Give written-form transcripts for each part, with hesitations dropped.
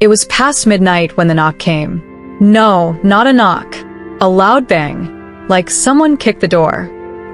It was past midnight when the knock came. No, not a knock. A loud bang, like someone kicked the door.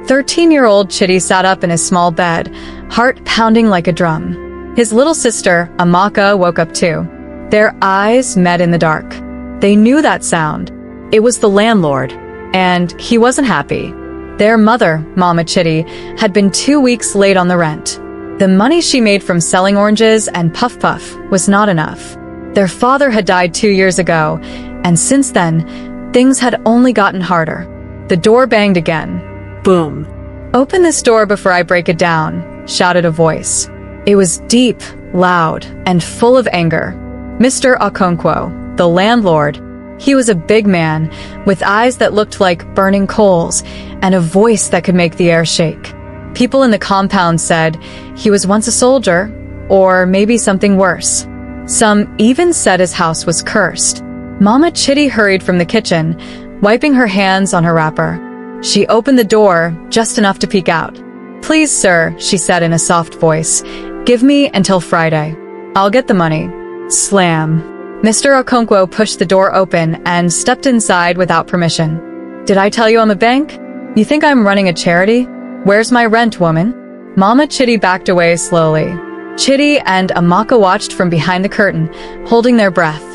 13-year-old Chidi sat up in his small bed, heart pounding like a drum. His little sister, Amaka, woke up too. Their eyes met in the dark. They knew that sound. It was the landlord, and he wasn't happy. Their mother, Mama Chidi, had been 2 weeks late on the rent. The money she made from selling oranges and Puff Puff was not enough. Their father had died 2 years ago, and since then, things had only gotten harder. The door banged again. Boom. "Open this door before I break it down," shouted a voice. It was deep, loud, and full of anger. Mr. Okonkwo, the landlord. He was a big man, with eyes that looked like burning coals, and a voice that could make the air shake. People in the compound said he was once a soldier, or maybe something worse. Some even said his house was cursed. Mama Chidi hurried from the kitchen, wiping her hands on her wrapper. She opened the door just enough to peek out. "Please, sir," she said in a soft voice, "give me until Friday. I'll get the money." Slam. Mr. Okonkwo pushed the door open and stepped inside without permission. "Did I tell you I'm a bank? You think I'm running a charity? Where's my rent, woman?" Mama Chidi backed away slowly. Chidi and Amaka watched from behind the curtain, holding their breath.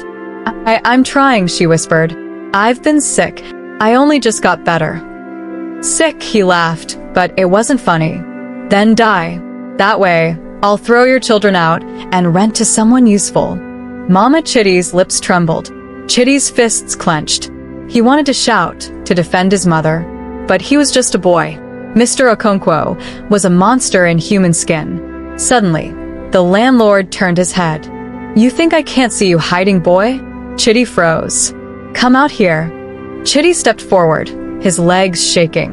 I'm trying," she whispered. "I've been sick. I only just got better." "Sick," he laughed, but it wasn't funny. "Then die. That way, I'll throw your children out and rent to someone useful." Mama Chidi's lips trembled. Chidi's fists clenched. He wanted to shout, to defend his mother. But he was just a boy. Mr. Okonkwo was a monster in human skin. Suddenly, the landlord turned his head. "You think I can't see you hiding, boy?" Chidi froze. "Come out here." Chidi stepped forward, his legs shaking.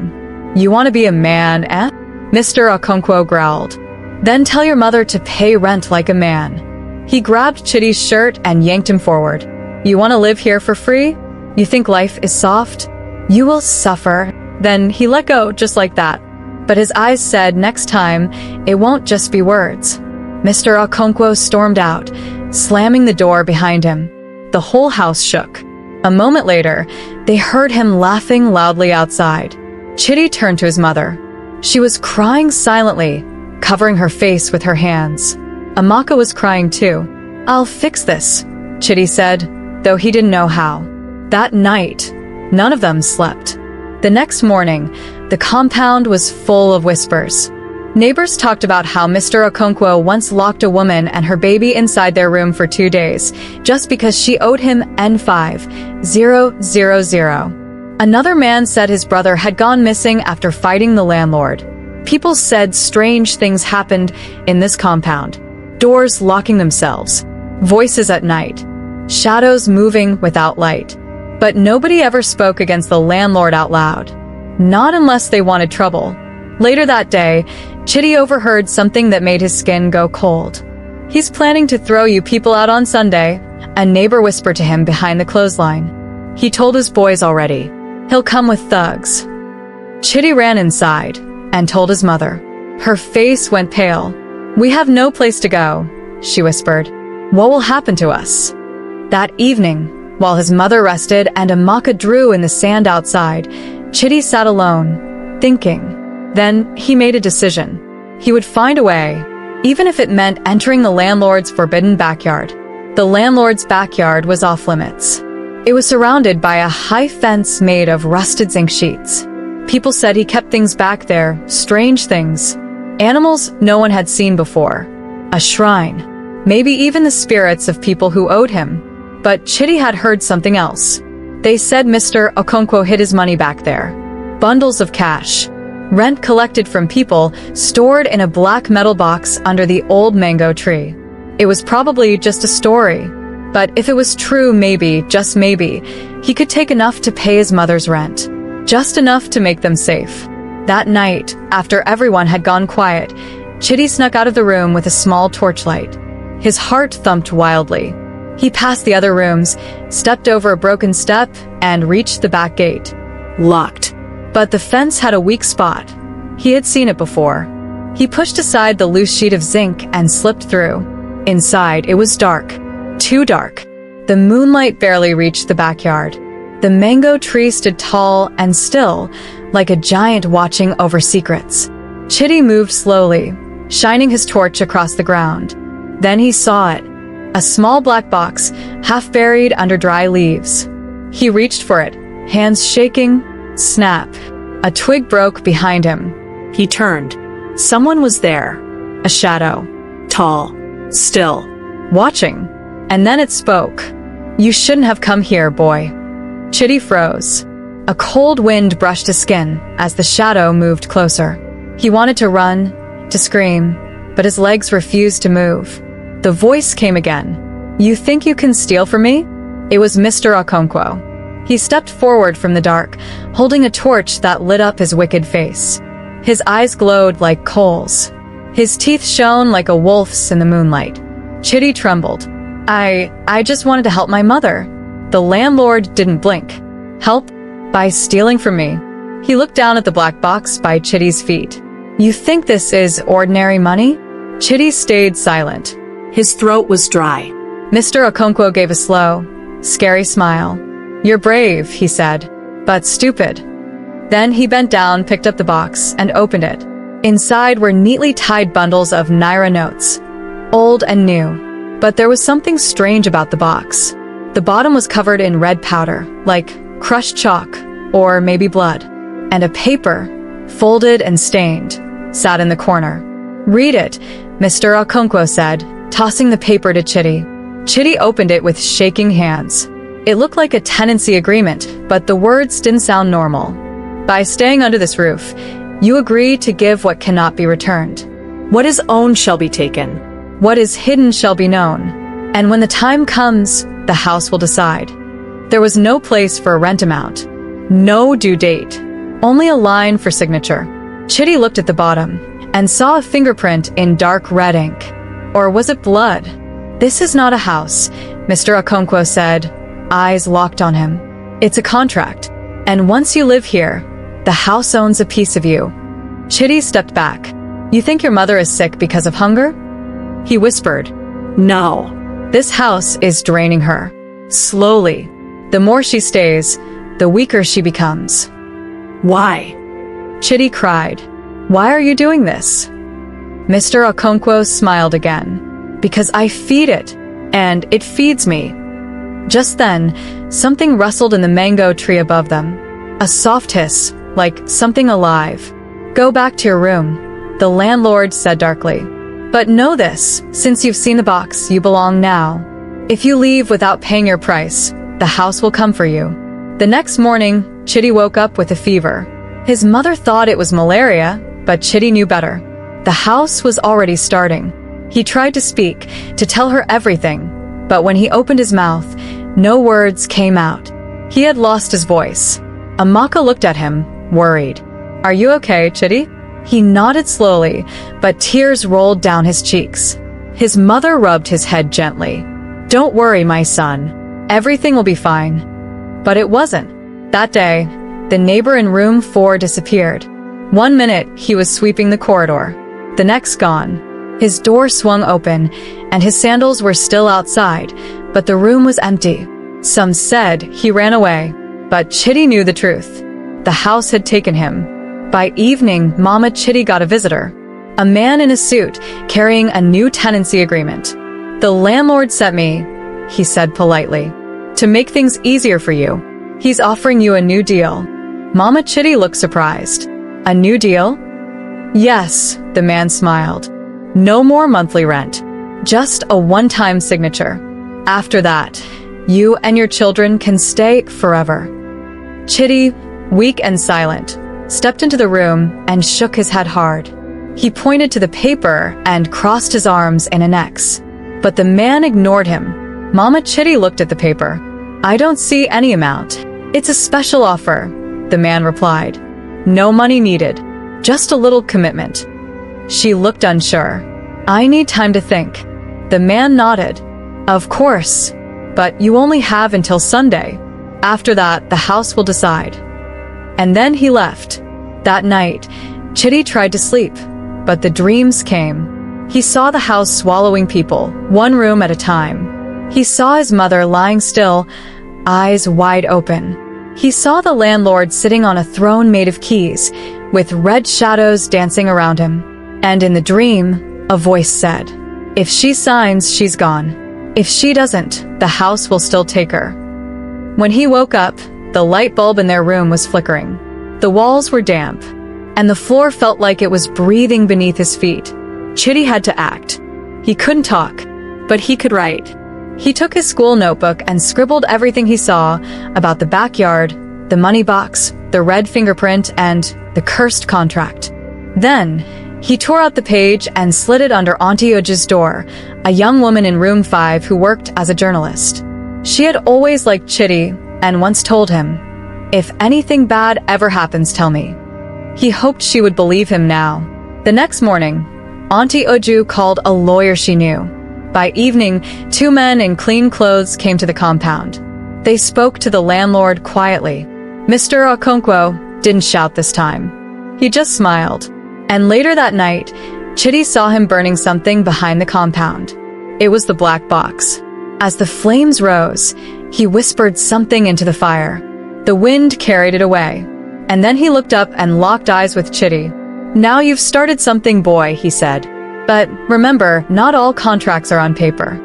"You want to be a man, eh?" Mr. Okonkwo growled. "Then tell your mother to pay rent like a man." He grabbed Chidi's shirt and yanked him forward. "You want to live here for free? You think life is soft? You will suffer." Then he let go just like that. But his eyes said next time, it won't just be words. Mr. Okonkwo stormed out, slamming the door behind him. The whole house shook. A moment later, they heard him laughing loudly outside. Chidi turned to his mother. She was crying silently, covering her face with her hands. Amaka was crying too. "I'll fix this," Chidi said, though he didn't know how. That night, none of them slept. The next morning, the compound was full of whispers. Neighbors talked about how Mr. Okonkwo once locked a woman and her baby inside their room for 2 days, just because she owed him N5000. Another man said his brother had gone missing after fighting the landlord. People said strange things happened in this compound. Doors locking themselves, voices at night, shadows moving without light. But nobody ever spoke against the landlord out loud. Not unless they wanted trouble. Later that day, Chidi overheard something that made his skin go cold. "He's planning to throw you people out on Sunday," a neighbor whispered to him behind the clothesline. "He told his boys already. He'll come with thugs." Chidi ran inside and told his mother. Her face went pale. "We have no place to go," she whispered. "What will happen to us?" That evening, while his mother rested and Amaka drew in the sand outside, Chidi sat alone, thinking. Then he made a decision. He would find a way, even if it meant entering the landlord's forbidden backyard. The landlord's backyard was off limits. It was surrounded by a high fence made of rusted zinc sheets. People said he kept things back there, strange things. Animals no one had seen before. A shrine. Maybe even the spirits of people who owed him. But Chidi had heard something else. They said Mr. Okonkwo hid his money back there. Bundles of cash. Rent collected from people, stored in a black metal box under the old mango tree. It was probably just a story. But if it was true, maybe, just maybe, he could take enough to pay his mother's rent. Just enough to make them safe. That night, after everyone had gone quiet, Chidi snuck out of the room with a small torchlight. His heart thumped wildly. He passed the other rooms, stepped over a broken step, and reached the back gate. Locked. But the fence had a weak spot. He had seen it before. He pushed aside the loose sheet of zinc and slipped through. Inside, it was dark. Too dark. The moonlight barely reached the backyard. The mango tree stood tall and still, like a giant watching over secrets. Chidi moved slowly, shining his torch across the ground. Then he saw it, a small black box, half buried under dry leaves. He reached for it, hands shaking. Snap. A twig broke behind him. He turned. Someone was there. A shadow. Tall. Still. Watching. And then it spoke. "You shouldn't have come here, boy." Chidi froze. A cold wind brushed his skin as the shadow moved closer. He wanted to run, to scream, but his legs refused to move. The voice came again. "You think you can steal from me?" It was Mr. Okonkwo. He stepped forward from the dark, holding a torch that lit up his wicked face. His eyes glowed like coals. His teeth shone like a wolf's in the moonlight. Chidi trembled. I just wanted to help my mother." The landlord didn't blink. "Help? By stealing from me?" He looked down at the black box by Chidi's feet. "You think this is ordinary money?" Chidi stayed silent. His throat was dry. Mr. Okonkwo gave a slow, scary smile. "You're brave," he said, "but stupid." Then he bent down, picked up the box, and opened it. Inside were neatly tied bundles of Naira notes, old and new. But there was something strange about the box. The bottom was covered in red powder, like crushed chalk, or maybe blood. And a paper, folded and stained, sat in the corner. "Read it," Mr. Okonkwo said, tossing the paper to Chidi. Chidi opened it with shaking hands. It looked like a tenancy agreement, but the words didn't sound normal. "By staying under this roof, you agree to give what cannot be returned. What is owned shall be taken. What is hidden shall be known. And when the time comes, the house will decide." There was no place for a rent amount. No due date. Only a line for signature. Chidi looked at the bottom and saw a fingerprint in dark red ink. Or was it blood? "This is not a house," Mr. Okonkwo said, eyes locked on him. "It's a contract. And once you live here, the house owns a piece of you." Chidi stepped back. "You think your mother is sick because of hunger?" He whispered. "No." "This house is draining her. Slowly. The more she stays, the weaker she becomes." "Why?" Chidi cried. "Why are you doing this?" Mr. Okonkwo smiled again. "Because I feed it, and it feeds me." Just then, something rustled in the mango tree above them. A soft hiss, like something alive. "Go back to your room," the landlord said darkly. "But know this, since you've seen the box, you belong now. If you leave without paying your price, the house will come for you." The next morning, Chidi woke up with a fever. His mother thought it was malaria, but Chidi knew better. The house was already starting. He tried to speak, to tell her everything, but when he opened his mouth, no words came out. He had lost his voice. Amaka looked at him, worried. "Are you okay, Chidi?" He nodded slowly, but tears rolled down his cheeks. His mother rubbed his head gently. "Don't worry, my son. Everything will be fine." But it wasn't. That day, the neighbor in room 4 disappeared. 1 minute, he was sweeping the corridor. The next, gone. His door swung open, and his sandals were still outside, but the room was empty. Some said he ran away, but Chidi knew the truth. The house had taken him. By evening, Mama Chidi got a visitor. A man in a suit, carrying a new tenancy agreement. "The landlord sent me," he said politely, "to make things easier for you. He's offering you a new deal." Mama Chidi looked surprised. "A new deal?" "Yes," the man smiled. "No more monthly rent. Just a one-time signature. After that, you and your children can stay forever." Chidi, weak and silent, stepped into the room and shook his head hard. He pointed to the paper and crossed his arms in an X. But the man ignored him. Mama Chidi looked at the paper. "I don't see any amount. It's a special offer," the man replied. "No money needed. Just a little commitment." She looked unsure. "I need time to think." The man nodded. "Of course. But you only have until Sunday. After that, the house will decide." And then he left. That night, Chidi tried to sleep, but the dreams came. He saw the house swallowing people, one room at a time. He saw his mother lying still, eyes wide open. He saw the landlord sitting on a throne made of keys, with red shadows dancing around him. And in the dream, a voice said, "If she signs, she's gone. If she doesn't, the house will still take her." When he woke up, the light bulb in their room was flickering. The walls were damp, and the floor felt like it was breathing beneath his feet. Chidi had to act. He couldn't talk, but he could write. He took his school notebook and scribbled everything he saw about the backyard, the money box, the red fingerprint, and the cursed contract. Then, he tore out the page and slid it under Auntie Uju's door, a young woman in room 5 who worked as a journalist. She had always liked Chidi and once told him, "If anything bad ever happens, tell me." He hoped she would believe him now. The next morning, Auntie Uju called a lawyer she knew. By evening, 2 men in clean clothes came to the compound. They spoke to the landlord quietly. Mr. Okonkwo didn't shout this time. He just smiled. And later that night, Chidi saw him burning something behind the compound. It was the black box. As the flames rose, he whispered something into the fire. The wind carried it away. And then he looked up and locked eyes with Chidi. "Now you've started something, boy," he said. "But remember, not all contracts are on paper."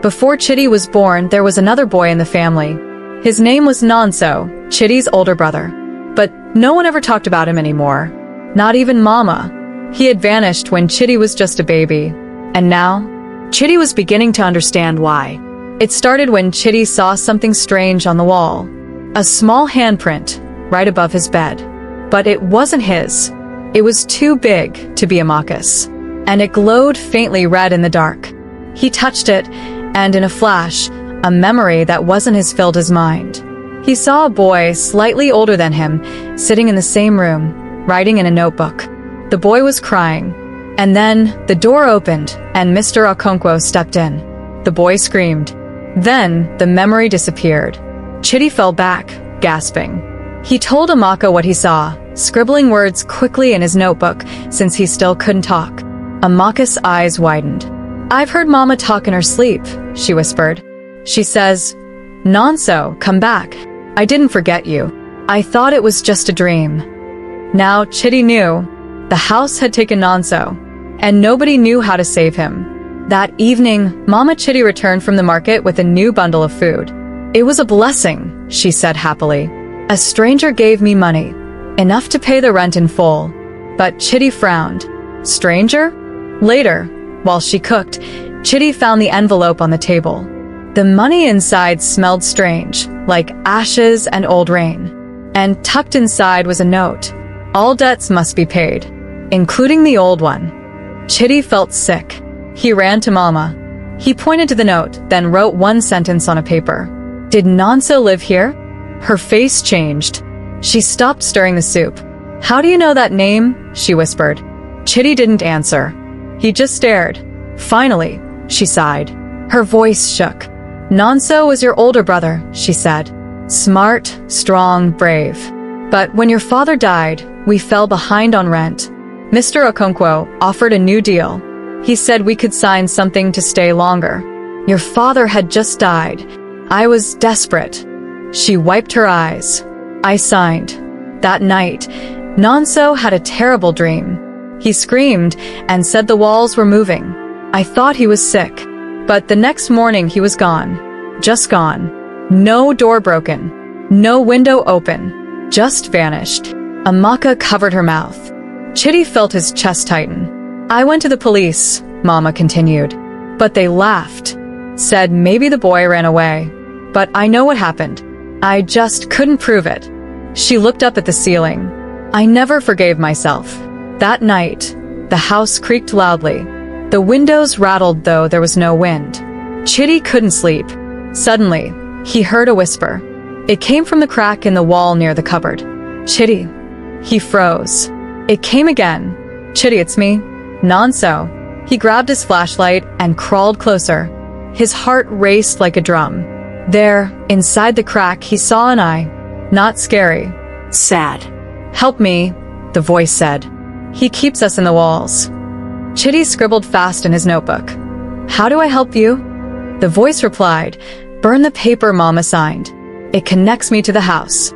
Before Chidi was born, there was another boy in the family. His name was Nonso, Chidi's older brother. But no one ever talked about him anymore. Not even Mama. He had vanished when Chidi was just a baby. And now, Chidi was beginning to understand why. It started when Chidi saw something strange on the wall. A small handprint, right above his bed. But it wasn't his. It was too big to be a Marcus. And it glowed faintly red in the dark. He touched it, and in a flash, a memory that wasn't his filled his mind. He saw a boy slightly older than him, sitting in the same room, writing in a notebook. The boy was crying. And then, the door opened, and Mr. Okonkwo stepped in. The boy screamed. Then, the memory disappeared. Chidi fell back, gasping. He told Amaka what he saw, scribbling words quickly in his notebook, since he still couldn't talk. Amaka's eyes widened. "I've heard Mama talk in her sleep," she whispered. "She says, 'Nonso, come back. I didn't forget you. I thought it was just a dream.'" Now Chidi knew. The house had taken Nonso, and nobody knew how to save him. That evening, Mama Chidi returned from the market with a new bundle of food. "It was a blessing," she said happily. "A stranger gave me money, enough to pay the rent in full." But Chidi frowned. Stranger? Later, while she cooked, Chidi found the envelope on the table. The money inside smelled strange, like ashes and old rain. And tucked inside was a note. All debts must be paid, including the old one. Chidi felt sick. He ran to Mama. He pointed to the note, then wrote one sentence on a paper. "Did Nonso live here?" Her face changed. She stopped stirring the soup. "How do you know that name?" she whispered. Chidi didn't answer. He just stared. Finally, she sighed. Her voice shook. "Nonso was your older brother," she said. "Smart, strong, brave. But when your father died, we fell behind on rent. Mr. Okonkwo offered a new deal. He said we could sign something to stay longer. Your father had just died. I was desperate." She wiped her eyes. "I signed. That night, Nonso had a terrible dream. He screamed and said the walls were moving. I thought he was sick. But the next morning he was gone. Just gone. No door broken. No window open. Just vanished." Amaka covered her mouth. Chidi felt his chest tighten. "I went to the police," Mama continued. "But they laughed. Said maybe the boy ran away. But I know what happened. I just couldn't prove it." She looked up at the ceiling. "I never forgave myself. That night, the house creaked loudly. The windows rattled though there was no wind. Chidi couldn't sleep. Suddenly, he heard a whisper. It came from the crack in the wall near the cupboard. "Chidi." He froze. It came again. "Chidi, it's me. Nonso." He grabbed his flashlight and crawled closer. His heart raced like a drum. There, inside the crack, he saw an eye. Not scary. Sad. "Help me," the voice said. "He keeps us in the walls." Chidi scribbled fast in his notebook. "How do I help you?" The voice replied, "Burn the paper Mama signed. It connects me to the house."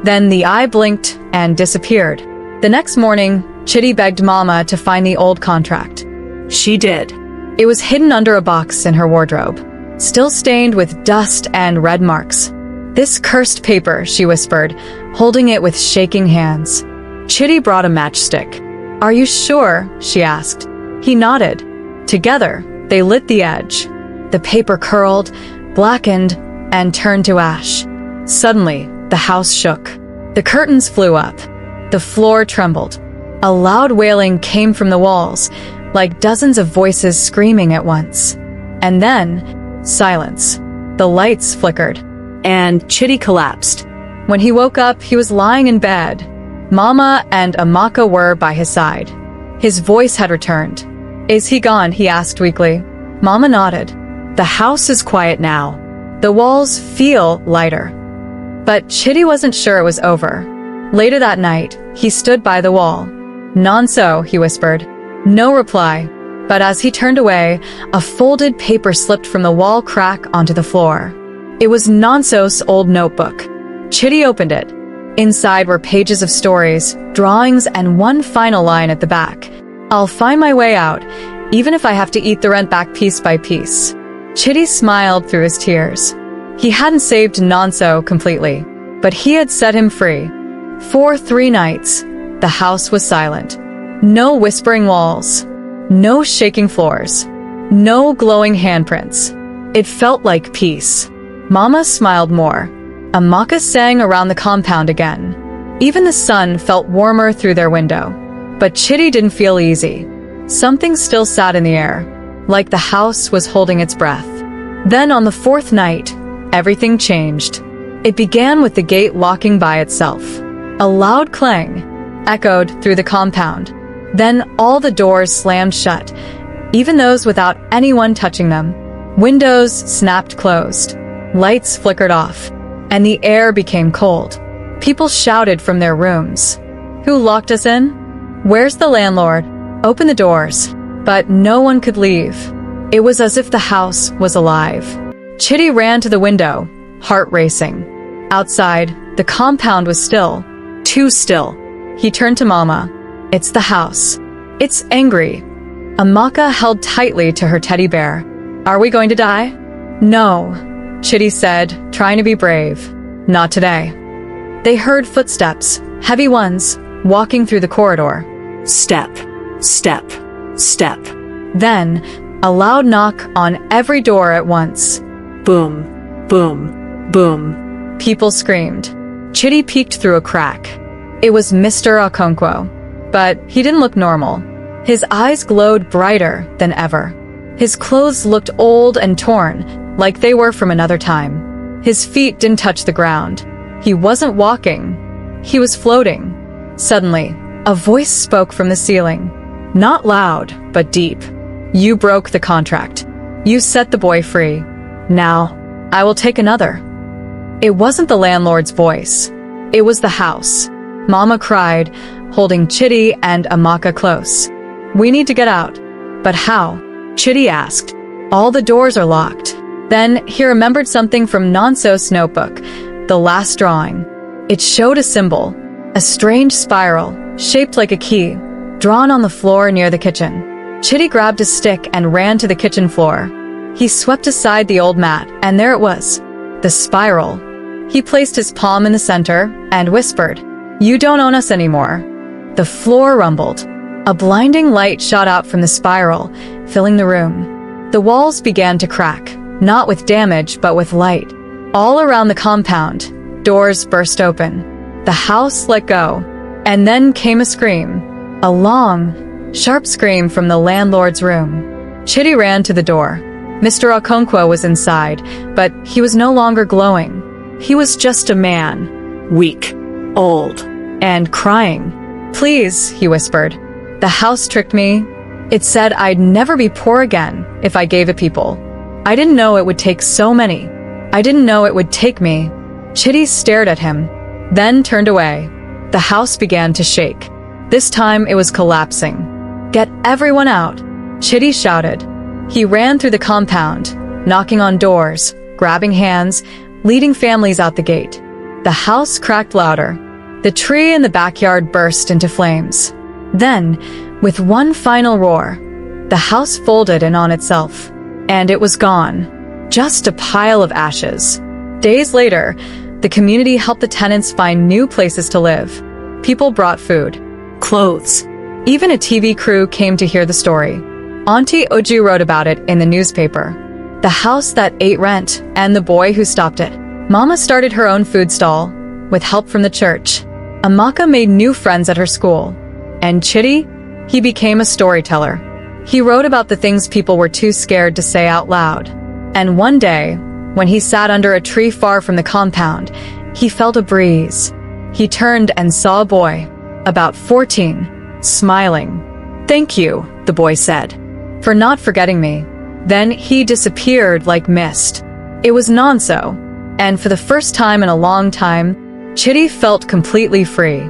Then the eye blinked and disappeared. The next morning, Chidi begged Mama to find the old contract. She did. It was hidden under a box in her wardrobe, still stained with dust and red marks. "This cursed paper," she whispered, holding it with shaking hands. Chidi brought a matchstick. "Are you sure?" she asked. He nodded. Together, they lit the edge. The paper curled, blackened, and turned to ash. Suddenly, the house shook. The curtains flew up. The floor trembled. A loud wailing came from the walls, like dozens of voices screaming at once. And then, silence. The lights flickered. And Chidi collapsed. When he woke up, he was lying in bed. Mama and Amaka were by his side. His voice had returned. "Is he gone?" he asked weakly. Mama nodded. "The house is quiet now. The walls feel lighter." But Chidi wasn't sure it was over. Later that night, he stood by the wall. "Nonso," he whispered. No reply. But as he turned away, a folded paper slipped from the wall crack onto the floor. It was Nonso's old notebook. Chidi opened it. Inside were pages of stories, drawings, and one final line at the back. "I'll find my way out, even if I have to eat the rent back piece by piece." Chidi smiled through his tears. He hadn't saved Nonso completely, but he had set him free. For 3 nights, the house was silent. No whispering walls, no shaking floors, no glowing handprints. It felt like peace. Mama smiled more. Amaka sang around the compound again. Even the sun felt warmer through their window. But Chidi didn't feel easy. Something still sat in the air, like the house was holding its breath. Then on the 4th night, everything changed. It began with the gate locking by itself. A loud clang echoed through the compound. Then all the doors slammed shut, even those without anyone touching them. Windows snapped closed. Lights flickered off, and the air became cold. People shouted from their rooms. "Who locked us in? Where's the landlord? Open the doors." But no one could leave. It was as if the house was alive. Chidi ran to the window, heart racing. Outside, the compound was still. Too still. He turned to Mama. "It's the house. It's angry." Amaka held tightly to her teddy bear. "Are we going to die?" "No," Chidi said, trying to be brave. "Not today." They heard footsteps, heavy ones, walking through the corridor. Step, step, step. Then, a loud knock on every door at once. Boom, boom, boom. People screamed. Chidi peeked through a crack. It was Mr. Okonkwo. But he didn't look normal. His eyes glowed brighter than ever. His clothes looked old and torn, like they were from another time. His feet didn't touch the ground. He wasn't walking. He was floating. Suddenly, a voice spoke from the ceiling. Not loud, but deep. "You broke the contract. You set the boy free. Now, I will take another." It wasn't the landlord's voice. It was the house. Mama cried, holding Chidi and Amaka close. "We need to get out." "But how?" Chidi asked. "All the doors are locked." Then he remembered something from Nonso's notebook, the last drawing. It showed a symbol, a strange spiral, shaped like a key, drawn on the floor near the kitchen. Chidi grabbed a stick and ran to the kitchen floor. He swept aside the old mat, and there it was, the spiral. He placed his palm in the center and whispered, "You don't own us anymore." The floor rumbled. A blinding light shot out from the spiral, filling the room. The walls began to crack, not with damage, but with light. All around the compound, doors burst open. The house let go. And then came a scream. A long, sharp scream from the landlord's room. Chidi ran to the door. Mr. Okonkwo was inside, but he was no longer glowing. He was just a man, weak, old, and crying. "Please," he whispered. "The house tricked me. It said I'd never be poor again if I gave it people. I didn't know it would take so many. I didn't know it would take me." Chidi stared at him, then turned away. The house began to shake. This time it was collapsing. "Get everyone out," Chidi shouted. He ran through the compound, knocking on doors, grabbing hands, leading families out the gate. The house cracked louder. The tree in the backyard burst into flames. Then, with one final roar, the house folded in on itself. And it was gone. Just a pile of ashes. Days later, the community helped the tenants find new places to live. People brought food, Clothes. even a TV crew came to hear the story. Auntie Oju wrote about it in the newspaper. The house that ate rent and the boy who stopped it. Mama started her own food stall, with help from the church. Amaka made new friends at her school. And Chidi? He became a storyteller. He wrote about the things people were too scared to say out loud. And one day, when he sat under a tree far from the compound, he felt a breeze. He turned and saw a boy, about 14, smiling. "Thank you," the boy said, "for not forgetting me." Then he disappeared like mist. It was Nonso, and for the first time in a long time, Chidi felt completely free.